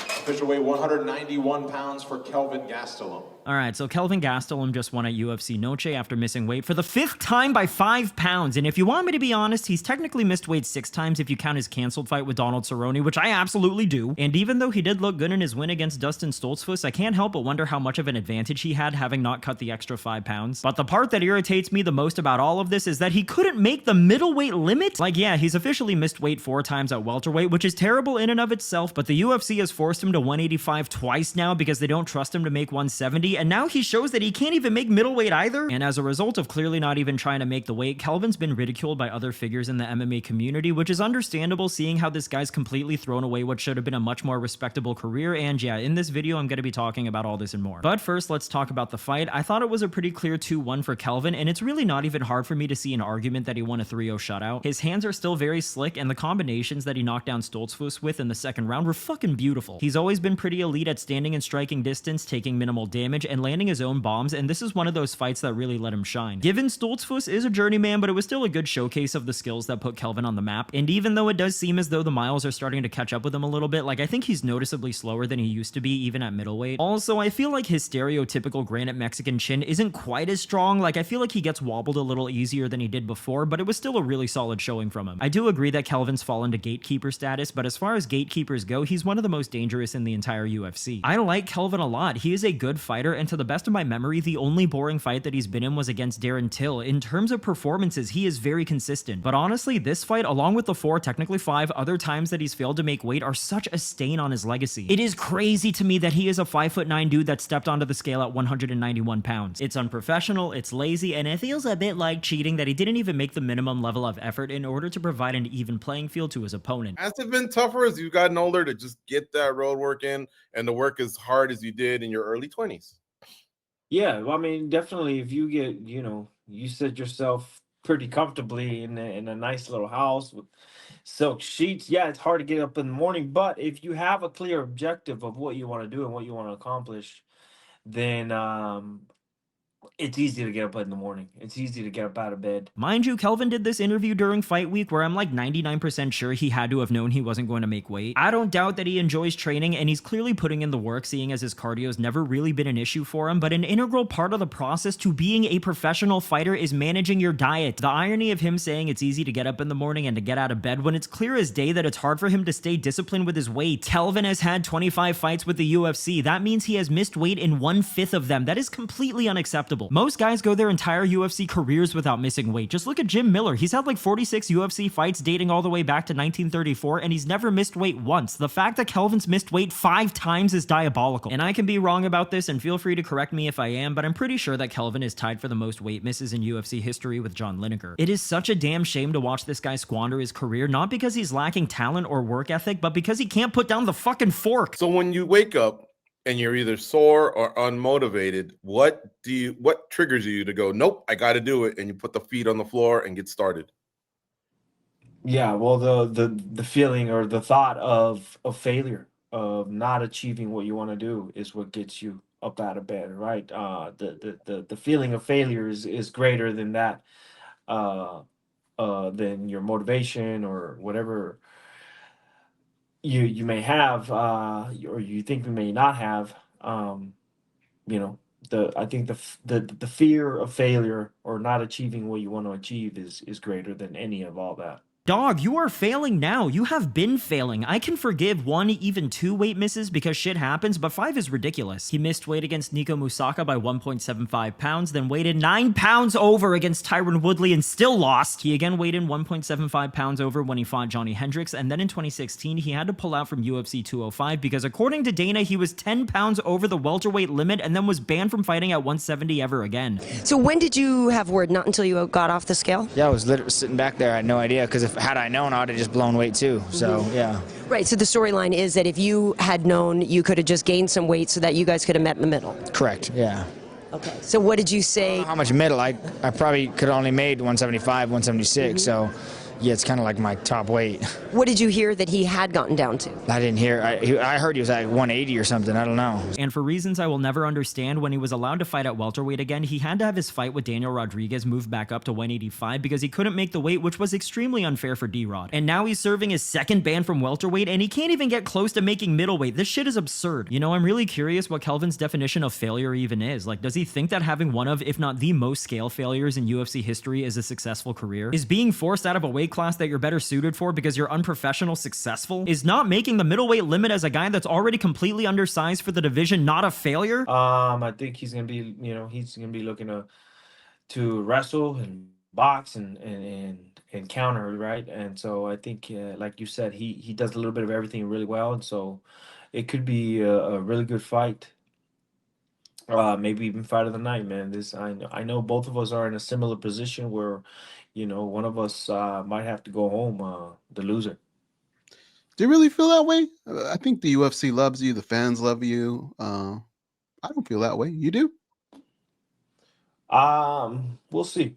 Official weight 191 pounds for Kelvin Gastelum. All right, so Kelvin Gastelum just won at UFC Noche after missing weight for the 5th time by 5 pounds. And if you want me to be honest, he's technically missed weight 6 times if you count his canceled fight with Donald Cerrone, which I absolutely do. And even though he did look good in his win against Dustin Stoltzfus, I can't help but wonder how much of an advantage he had having not cut the extra 5 pounds. But the part that irritates me the most about all of this is that he couldn't make the middleweight limit. Like, yeah, he's officially missed weight 4 times at welterweight, which is terrible in and of itself, but the UFC has forced him to 185 twice now because they don't trust him to make 170, and now he shows that he can't even make middleweight either. And as a result of clearly not even trying to make the weight, Kelvin's been ridiculed by other figures in the MMA community, which is understandable seeing how this guy's completely thrown away what should have been a much more respectable career. And yeah, in this video I'm going to be talking about all this and more. But first, let's talk about the fight. I thought it was a pretty clear 2-1 for Kelvin, and it's really not even hard for me to see an argument that he won a 3-0 shutout. His hands are still very slick, and the combinations that he knocked down Stoltzfus with in the second round were fucking beautiful. He's always been pretty elite at standing and striking distance, taking minimal damage, and landing his own bombs, and this is one of those fights that really let him shine. Given Stoltzfus is a journeyman, but it was still a good showcase of the skills that put Kelvin on the map, and even though it does seem as though the miles are starting to catch up with him a little bit, like I think he's noticeably slower than he used to be even at middleweight. Also, I feel like his stereotypical granite Mexican chin isn't quite as strong. Like I feel like he gets wobbled a little easier than he did before, but it was still a really solid showing from him. I do agree that Kelvin's fallen to gatekeeper status, but as far as gatekeepers go, he's one of the most dangerous in the entire UFC. I like Kelvin a lot. He is a good fighter, and to the best of my memory, the only boring fight that he's been in was against Darren Till. In terms of performances, he is very consistent. But honestly, this fight, along with the 4, technically 5 other times that he's failed to make weight, are such a stain on his legacy. It is crazy to me that he is a 5'9" dude that stepped onto the scale at 191 pounds. It's unprofessional, it's lazy, and it feels a bit like cheating that he didn't even make the minimum level of effort in order to provide an even playing field to his opponent. Has it been tougher as you've gotten older to just get that road work in and to work as hard as you did in your early 20s? Yeah, well, I mean, definitely if you get, you set yourself pretty comfortably in a nice little house with silk sheets, yeah, it's hard to get up in the morning, but if you have a clear objective of what you want to do and what you want to accomplish, then it's easy to get up in the morning. It's easy to get up out of bed. Mind you, Kelvin did this interview during fight week where I'm like 99% sure he had to have known he wasn't going to make weight. I don't doubt that he enjoys training, and he's clearly putting in the work, seeing as his cardio's never really been an issue for him, but an integral part of the process to being a professional fighter is managing your diet. The irony of him saying it's easy to get up in the morning and to get out of bed when it's clear as day that it's hard for him to stay disciplined with his weight. Kelvin has had 25 fights with the UFC. That means he has missed weight in 1/5 of them. That is completely unacceptable. Most guys go their entire UFC careers without missing weight. Just look at Jim Miller. He's had like 46 UFC fights dating all the way back to 1934, and he's never missed weight once. The fact that Kelvin's missed weight 5 times is diabolical. And I can be wrong about this, and feel free to correct me if I am, but I'm pretty sure that Kelvin is tied for the most weight misses in UFC history with John Lineker. It is such a damn shame to watch this guy squander his career, not because he's lacking talent or work ethic, but because he can't put down the fucking fork. So when you wake up and you're either sore or unmotivated, what triggers you to go, nope, I got to do it, and you put the feet on the floor and get started? Yeah, well, the feeling or the thought of failure, of not achieving what you want to do, is what gets you up out of bed, right? The feeling of failure is greater than that, than your motivation or whatever you may have, or you think you may not have. I think the fear of failure or not achieving what you want to achieve is greater than any of all that. Dog, you are failing now. You have been failing. I can forgive 1, even 2 weight misses because shit happens, but 5 is ridiculous. He missed weight against Nico Musaka by 1.75 pounds, then weighted 9 pounds over against Tyron Woodley and still lost. He again weighed in 1.75 pounds over when he fought Johnny Hendricks, and then in 2016, he had to pull out from UFC 205 because according to Dana, he was 10 pounds over the welterweight limit and then was banned from fighting at 170 ever again. So when did you have word? Not until you got off the scale? Yeah, I was literally sitting back there. I had no idea, because if had I known, I would have just blown weight too. So yeah. Right. So the storyline is that if you had known, you could have just gained some weight so that you guys could have met in the middle. Correct. Yeah. Okay. So what did you say? How much middle? I probably could have only made 175, 176. So yeah, it's kind of like my top weight. What did you hear that he had gotten down to? I didn't hear. I heard he was at 180 or something. I don't know. And for reasons I will never understand, when he was allowed to fight at welterweight again, he had to have his fight with Daniel Rodriguez moved back up to 185 because he couldn't make the weight, which was extremely unfair for D-Rod. And now he's serving his second ban from welterweight, and he can't even get close to making middleweight. This shit is absurd. You know, I'm really curious what Kelvin's definition of failure even is. Like, does he think that having one of, if not the most scale failures in UFC history is a successful career? Is being forced out of a weight class that you're better suited for because you're unprofessional successful? Is not making the middleweight limit as a guy that's already completely undersized for the division not a failure? I think he's gonna be, he's gonna be looking to wrestle and box and counter, right? And so I think, like you said, he does a little bit of everything really well, and so it could be a really good fight. Maybe even fight of the night, man. I know both of us are in a similar position where, one of us might have to go home, the loser. Do you really feel that way? I think the UFC loves you. The fans love you. I don't feel that way. You do? We'll see.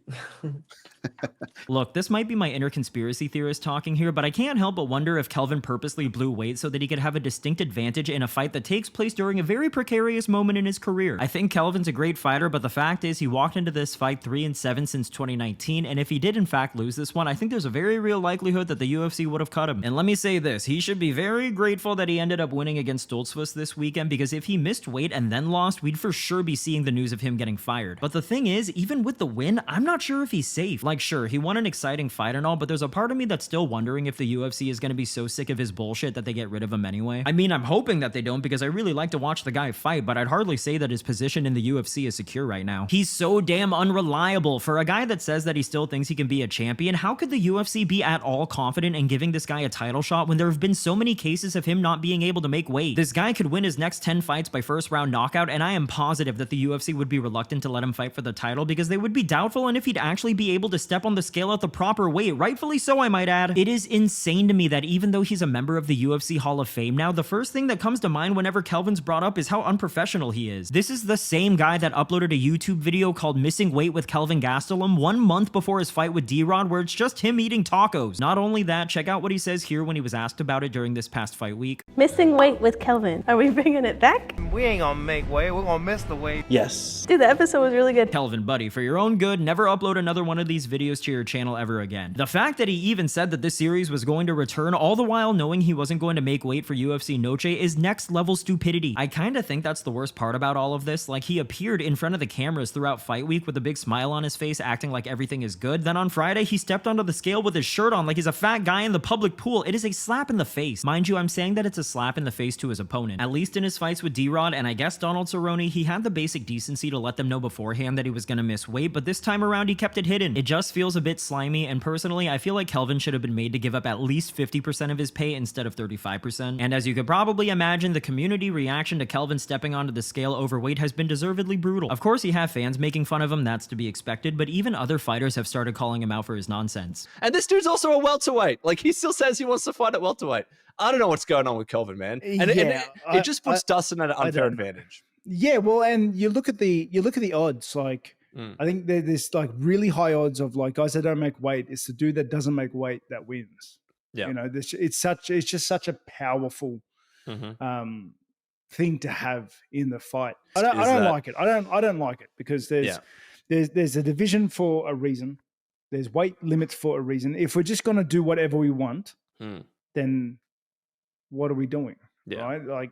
Look, this might be my inner conspiracy theorist talking here, but I can't help but wonder if Kelvin purposely blew weight so that he could have a distinct advantage in a fight that takes place during a very precarious moment in his career. I think Kelvin's a great fighter, but the fact is he walked into this fight 3-7 since 2019, and if he did in fact lose this one, I think there's a very real likelihood that the UFC would have cut him. And let me say this, he should be very grateful that he ended up winning against Stoltzfus this weekend, because if he missed weight and then lost, we'd for sure be seeing the news of him getting fired. But the thing is, even with the win, I'm not sure if he's safe. Like, sure, he won an exciting fight and all, but there's a part of me that's still wondering if the UFC is going to be so sick of his bullshit that they get rid of him anyway. I mean, I'm hoping that they don't, because I really like to watch the guy fight, but I'd hardly say that his position in the UFC is secure right now. He's so damn unreliable. For a guy that says that he still thinks he can be a champion, how could the UFC be at all confident in giving this guy a title shot when there have been so many cases of him not being able to make weight? This guy could win his next 10 fights by first round knockout, and I am positive that the UFC would be reluctant to let him fight for the title because they would be doubtful and if he'd actually be able to step on the scale at the proper weight, rightfully so, I might add. It is insane to me that even though he's a member of the UFC Hall of Fame now, the first thing that comes to mind whenever Kelvin's brought up is how unprofessional he is. This is the same guy that uploaded a YouTube video called Missing Weight with Kelvin Gastelum 1 month before his fight with D-Rod, where it's just him eating tacos. Not only that, check out what he says here when he was asked about it during this past fight week. Missing weight with Kelvin. Are we bringing it back? We ain't gonna make weight, we're gonna miss the weight. Yes. Dude, the episode was really good. Kelvin, buddy, for your own good, never upload another one of these videos to your channel ever again. The fact that he even said that this series was going to return, all the while knowing he wasn't going to make weight for UFC Noche, is next level stupidity. I kinda think that's the worst part about all of this. Like, he appeared in front of the cameras throughout fight week with a big smile on his face, acting like everything is good. Then on Friday, he stepped onto the scale with his shirt on like he's a fat guy in the public pool. It is a slap in the face. Mind you, I'm saying that it's a slap in the face to his opponent. At least in his fights with D-Rod and I guess Donald Cerrone, he had the basic decency to let them know beforehand that he was gonna miss weight, but this time around he kept it hidden. It just feels a bit slimy, and personally, I feel like Kelvin should have been made to give up at least 50% of his pay instead of 35%. And as you could probably imagine, the community reaction to Kelvin stepping onto the scale overweight has been deservedly brutal. Of course, you have fans making fun of him, that's to be expected, but even other fighters have started calling him out for his nonsense. And this dude's also a welterweight. Like, he still says he wants to fight at welterweight. I don't know what's going on with Kelvin, man. And, it just puts Dustin at an unfair advantage. Yeah, well, and you look at the odds. Like, I think there's like really high odds of like guys that don't make weight. It's the dude that doesn't make weight that wins. Yeah, you know, it's just such a powerful thing to have in the fight. I don't like it. I don't like it because there's a division for a reason. There's weight limits for a reason. If we're just gonna do whatever we want, then what are we doing? Yeah. Right? Like,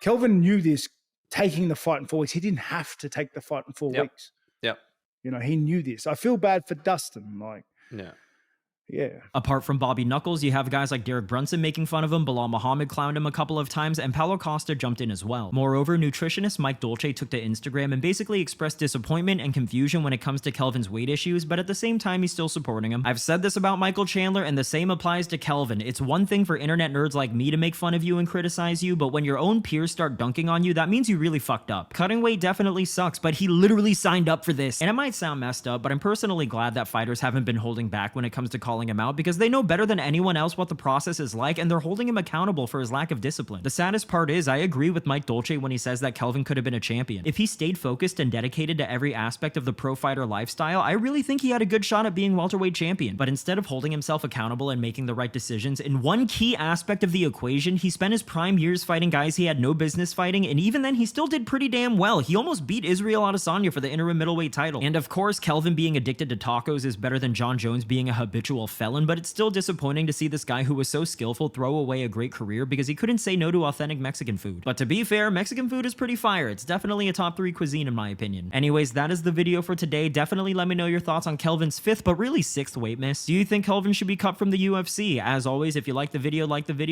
Kelvin knew this taking the fight in 4 weeks. He didn't have to take the fight in 4 weeks. Yep. You know, he knew this. I feel bad for Dustin. Like, yeah. Apart from Bobby Knuckles, you have guys like Derek Brunson making fun of him, Bilal Muhammad clowned him a couple of times, and Paulo Costa jumped in as well. Moreover, nutritionist Mike Dolce took to Instagram and basically expressed disappointment and confusion when it comes to Kelvin's weight issues, but at the same time, he's still supporting him. I've said this about Michael Chandler, and the same applies to Kelvin. It's one thing for internet nerds like me to make fun of you and criticize you, but when your own peers start dunking on you, that means you really fucked up. Cutting weight definitely sucks, but he literally signed up for this. And it might sound messed up, but I'm personally glad that fighters haven't been holding back when it comes to calling calling him out because they know better than anyone else what the process is like, and they're holding him accountable for his lack of discipline. The saddest part is, I agree with Mike Dolce when he says that Kelvin could have been a champion. If he stayed focused and dedicated to every aspect of the pro fighter lifestyle, I really think he had a good shot at being welterweight champion. But instead of holding himself accountable and making the right decisions in one key aspect of the equation, he spent his prime years fighting guys he had no business fighting, and even then he still did pretty damn well. He almost beat Israel Adesanya for the interim middleweight title. And of course, Kelvin being addicted to tacos is better than John Jones being a habitual felon, but it's still disappointing to see this guy who was so skillful throw away a great career because he couldn't say no to authentic Mexican food. But to be fair, Mexican food is pretty fire. It's definitely a top 3 cuisine in my opinion. Anyways, that is the video for today. Definitely let me know your thoughts on Kelvin's 5th, but really 6th weight miss. Do you think Kelvin should be cut from the UFC? As always, if you like the video,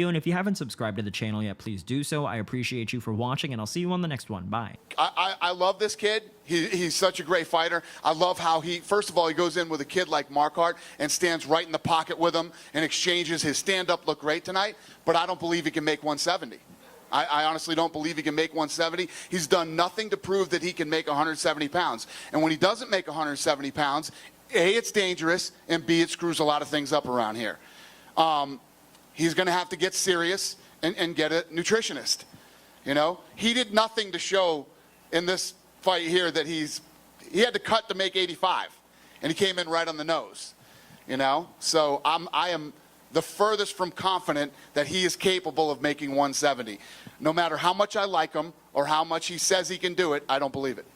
and if you haven't subscribed to the channel yet, please do so. I appreciate you for watching, and I'll see you on the next one. Bye. I love this kid. He's such a great fighter. I love how first of all, he goes in with a kid like Marquardt and stands right in the pocket with him and exchanges. His stand-up looked great tonight, but I don't believe he can make 170. I honestly don't believe he can make 170. He's done nothing to prove that he can make 170 pounds. And when he doesn't make 170 pounds, A, it's dangerous, and B, it screws a lot of things up around here. He's going to have to get serious and get a nutritionist. You know, he did nothing to show in this fight here that he had to cut to make 85, and he came in right on the nose. You know, so I am the furthest from confident that he is capable of making 170. No matter how much I like him or how much he says he can do it, I don't believe it.